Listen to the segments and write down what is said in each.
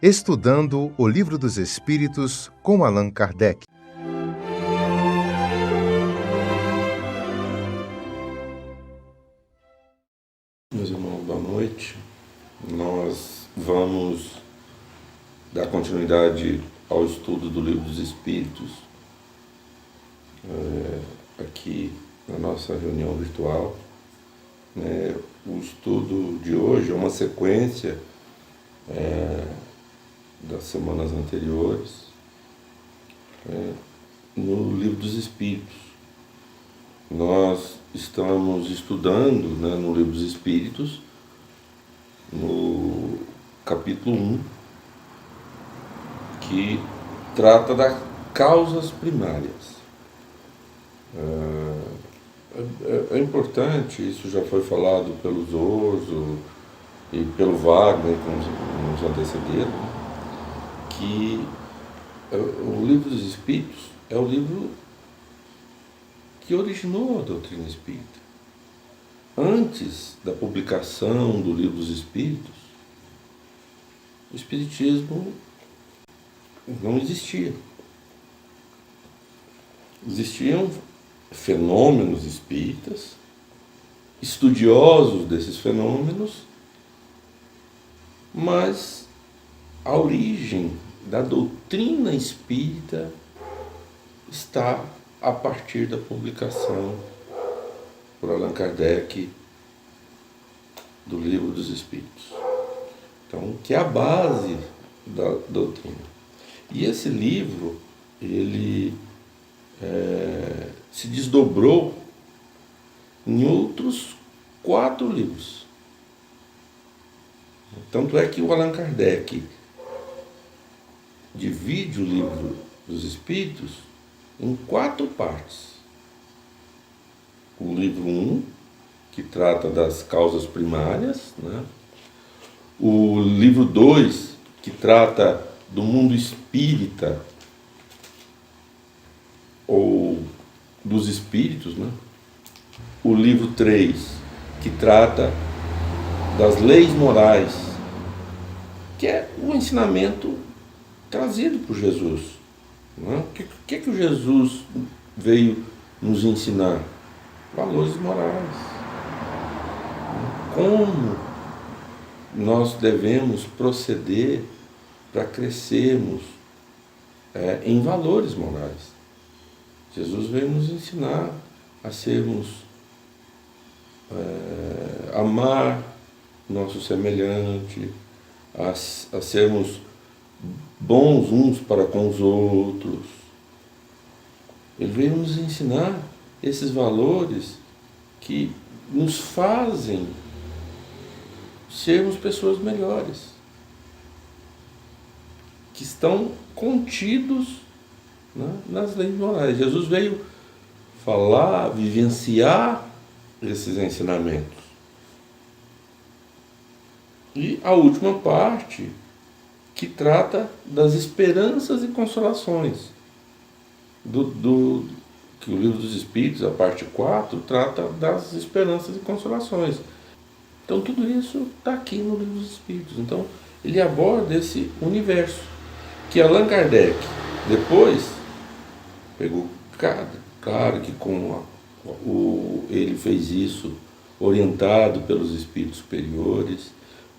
Estudando o Livro dos Espíritos com Allan Kardec. Meus irmãos, boa noite. Nós vamos dar continuidade ao estudo do Livro dos Espíritos aqui na nossa reunião virtual. O estudo de hoje é uma sequência das semanas anteriores no Livro dos Espíritos. Nós estamos estudando no Livro dos Espíritos, no capítulo 1, que trata das causas primárias. É importante, isso já foi falado pelo Zorzo e pelo Wagner, que nos antecederam, que o Livro dos Espíritos é o livro que originou a doutrina espírita. Antes da publicação do Livro dos Espíritos, o Espiritismo não existia. Existiam fenômenos espíritas, estudiosos desses fenômenos, mas a origem da doutrina espírita está a partir da publicação por Allan Kardec do Livro dos Espíritos. Então, que é a base da doutrina. E esse livro, ele se desdobrou em outros 4 livros. Tanto é que o Allan Kardec divide o Livro dos Espíritos em 4 partes. O livro 1, que trata das causas primárias, O livro 2, que trata do mundo espírita, ou dos espíritos, O livro 3, que trata das leis morais, que é um ensinamento trazido por Jesus. O que o Jesus veio nos ensinar? Valores morais. Como nós devemos proceder para crescermos em valores morais. Jesus veio nos ensinar a sermos, amar nosso semelhante, a sermos bons uns para com os outros. Ele veio nos ensinar esses valores que nos fazem sermos pessoas melhores, que estão contidos nas leis morais. Jesus veio falar, vivenciar esses ensinamentos. E a última parte, que trata das esperanças e consolações. Que o Livro dos Espíritos, a parte 4, trata das esperanças e consolações. Então tudo isso está aqui no Livro dos Espíritos. Então ele aborda esse universo, que Allan Kardec depois pegou, claro que ele fez isso orientado pelos espíritos superiores,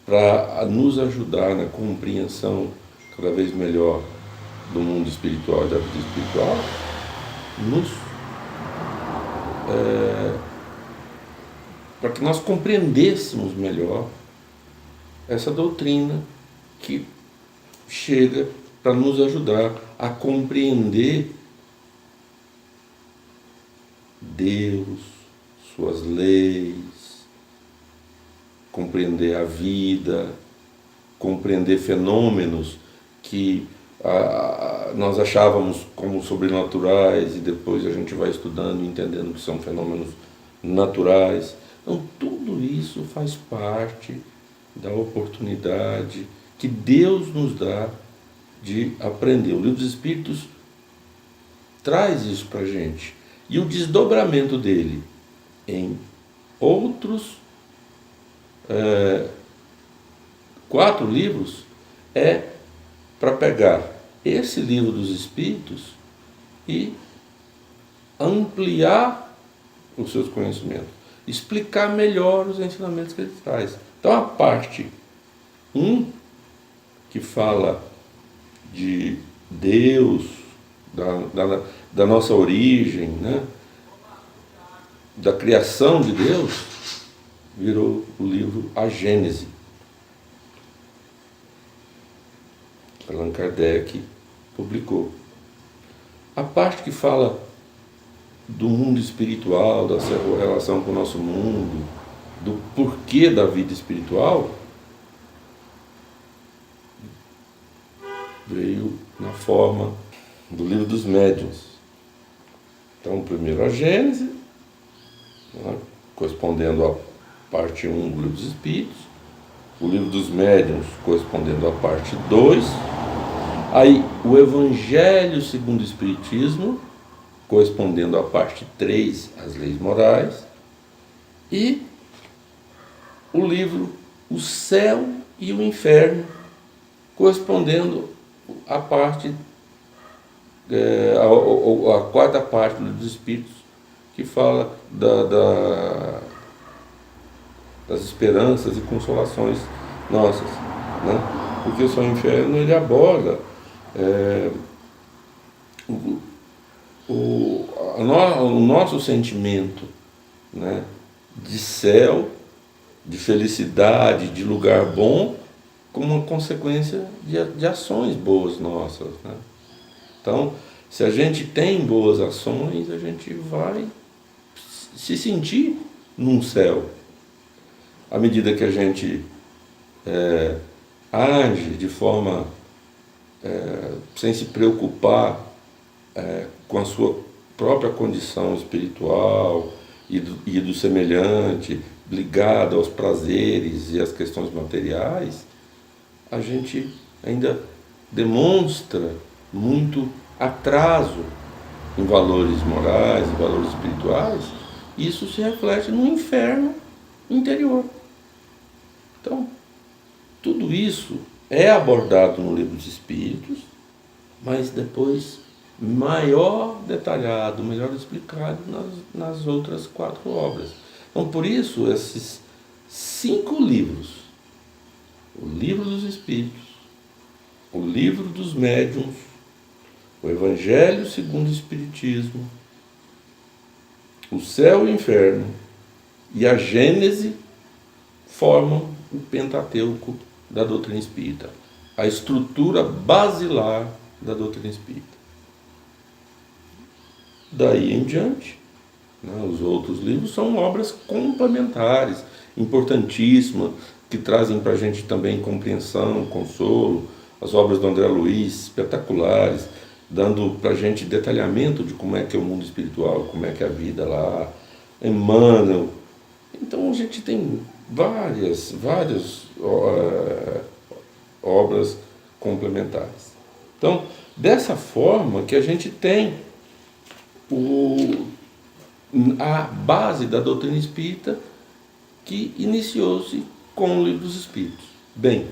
para nos ajudar na compreensão cada vez melhor do mundo espiritual e da vida espiritual, para que nós compreendêssemos melhor essa doutrina que chega para nos ajudar a compreender Deus, suas leis, compreender a vida, compreender fenômenos que nós achávamos como sobrenaturais e depois a gente vai estudando e entendendo que são fenômenos naturais. Então tudo isso faz parte da oportunidade que Deus nos dá de aprender. O Livro dos Espíritos traz isso para a gente. E o desdobramento dele em outros 4 livros é para pegar esse livro dos Espíritos e ampliar os seus conhecimentos, explicar melhor os ensinamentos que ele traz. Então a parte 1, que fala de Deus, da nossa origem, né? Da criação de Deus, virou o livro A Gênese. Allan Kardec publicou. A parte que fala do mundo espiritual, da sua relação com o nosso mundo, do porquê da vida espiritual, veio na forma do Livro dos Médiuns. Então, primeiro a Gênese, né, correspondendo à parte 1 do Livro dos Espíritos, o Livro dos Médiuns correspondendo à parte 2, aí o Evangelho segundo o Espiritismo, correspondendo à parte 3, as leis morais, e o livro O Céu e o Inferno, correspondendo à parte, a quarta parte do Livro dos Espíritos, que fala das esperanças e consolações nossas, né? Porque o Céu e o Inferno, ele aborda o nosso sentimento, né, de céu, de felicidade, de lugar bom, como uma consequência de ações boas nossas, né? Então, se a gente tem boas ações, a gente vai se sentir num céu. À medida que a gente age de forma sem se preocupar com a sua própria condição espiritual e do semelhante, ligado aos prazeres e às questões materiais, a gente ainda demonstra muito atraso em valores morais, em valores espirituais, e isso se reflete no inferno interior. Então, tudo isso é abordado no Livro dos Espíritos, mas depois maior detalhado, melhor explicado nas outras 4 obras. Então, por isso, esses 5 livros, o Livro dos Espíritos, o Livro dos Médiuns, o Evangelho segundo o Espiritismo, o Céu e o Inferno e a Gênese formam o Pentateuco da doutrina espírita, a estrutura basilar da doutrina espírita. Daí em diante, né, os outros livros são obras complementares, importantíssimas, que trazem para a gente também compreensão, consolo. As obras do André Luiz, espetaculares, dando para a gente detalhamento de como é que é o mundo espiritual, como é que é a vida lá. Emmanuel. Então a gente tem várias obras complementares. Então, dessa forma que a gente tem a base da doutrina espírita, que iniciou-se com o Livro dos Espíritos. Bem,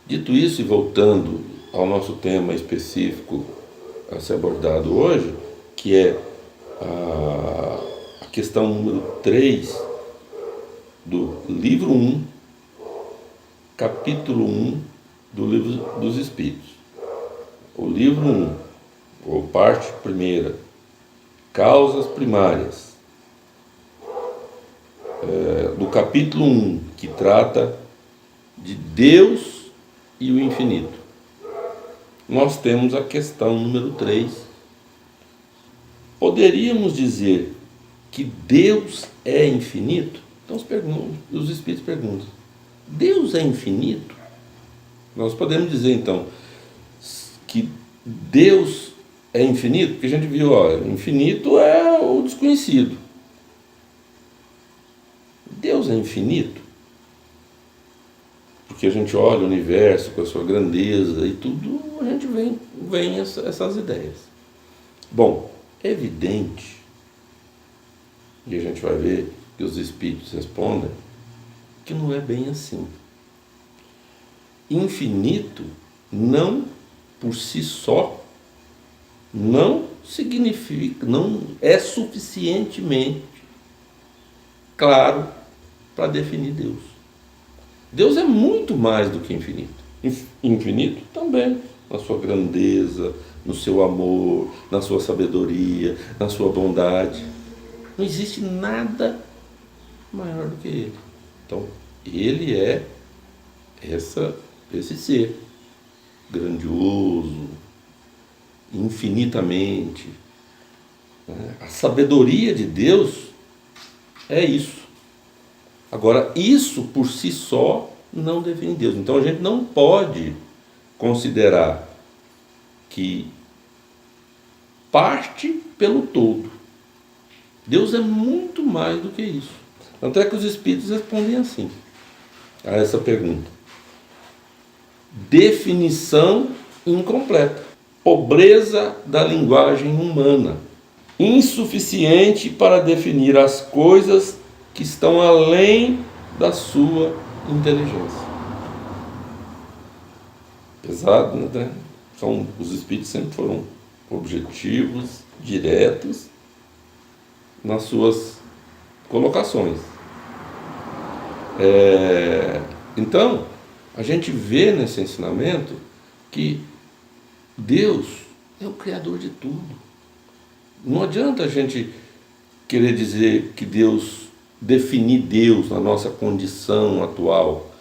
dito isso, e voltando ao nosso tema específico a ser abordado hoje, que é a questão número 3 do livro 1, capítulo 1 do Livro dos Espíritos. O livro 1, ou parte primeira, causas primárias, do capítulo 1, que trata de Deus e o infinito. Nós temos a questão número 3. Poderíamos dizer que Deus é infinito? Então os Espíritos perguntam, Deus é infinito? Nós podemos dizer então que Deus é infinito, porque a gente viu, infinito é o desconhecido. Deus é infinito? Porque a gente olha o universo com a sua grandeza e tudo, a gente vem essas ideias. Bom, é evidente, e a gente vai ver que os Espíritos respondem, que não é bem assim. Infinito não por si só, não significa, não é suficientemente claro para definir Deus. Deus é muito mais do que infinito. Infinito também, na sua grandeza, no seu amor, na sua sabedoria, na sua bondade. Não existe nada maior do que Ele. Então, Ele é esse ser grandioso, infinitamente. A sabedoria de Deus é isso. Agora, isso por si só não define Deus. Então a gente não pode considerar que parte pelo todo. Deus é muito mais do que isso. Tanto é que os Espíritos respondem assim a essa pergunta. Definição incompleta. Pobreza da linguagem humana. Insuficiente para definir as coisas que estão além da sua inteligência. Pesado, né? Os Espíritos sempre foram objetivos, diretos nas suas colocações. Então, a gente vê nesse ensinamento que Deus é o Criador de tudo. Não adianta a gente querer dizer que definir Deus na nossa condição atual.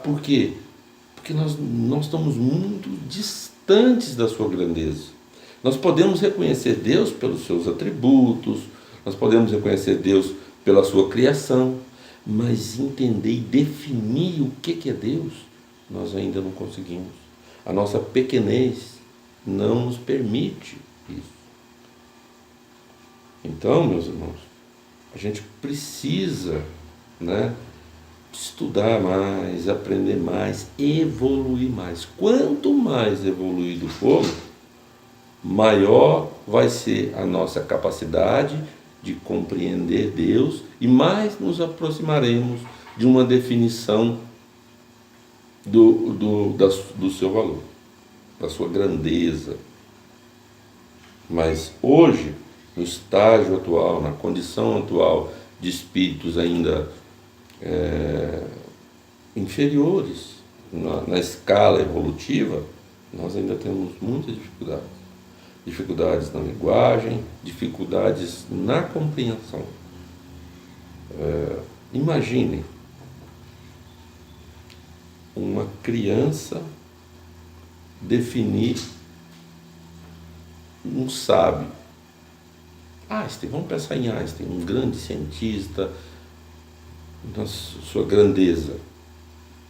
Por quê? Porque nós estamos muito distantes da sua grandeza. Nós podemos reconhecer Deus pelos seus atributos, nós podemos reconhecer Deus pela sua criação, mas entender e definir o que é Deus, nós ainda não conseguimos. A nossa pequenez não nos permite isso. Então, meus irmãos, a gente precisa, estudar mais, aprender mais, evoluir mais. Quanto mais evoluído formos, maior vai ser a nossa capacidade de compreender Deus e mais nos aproximaremos de uma definição do seu valor, da sua grandeza. Mas hoje, no estágio atual, na condição atual de espíritos ainda inferiores na escala evolutiva, nós ainda temos muitas dificuldades. Dificuldades na linguagem, dificuldades na compreensão. Imaginem uma criança definir um sábio. Einstein, vamos pensar em Einstein, um grande cientista, na sua grandeza.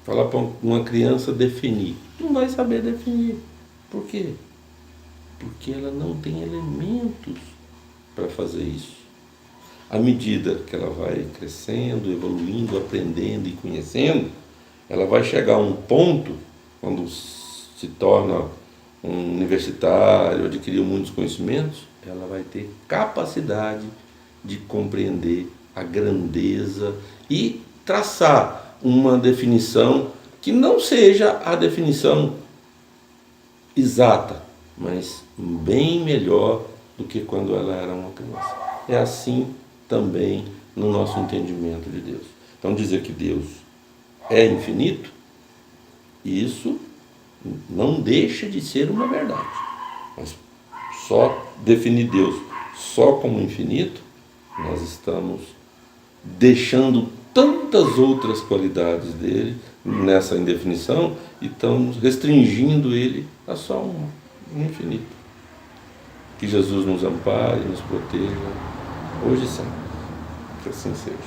Falar para uma criança definir. Não vai saber definir. Por quê? Porque ela não tem elementos para fazer isso. À medida que ela vai crescendo, evoluindo, aprendendo e conhecendo, ela vai chegar a um ponto, quando se torna um universitário, adquiriu muitos conhecimentos, ela vai ter capacidade de compreender a grandeza e traçar uma definição que não seja a definição exata, mas bem melhor do que quando ela era uma criança. É assim também no nosso entendimento de Deus. Então dizer que Deus é infinito, isso não deixa de ser uma verdade. Mas só definir Deus só como infinito, nós estamos deixando tantas outras qualidades dele nessa indefinição e estamos restringindo ele a só um infinito. Que Jesus nos ampare, nos proteja, hoje e sempre. Que assim seja.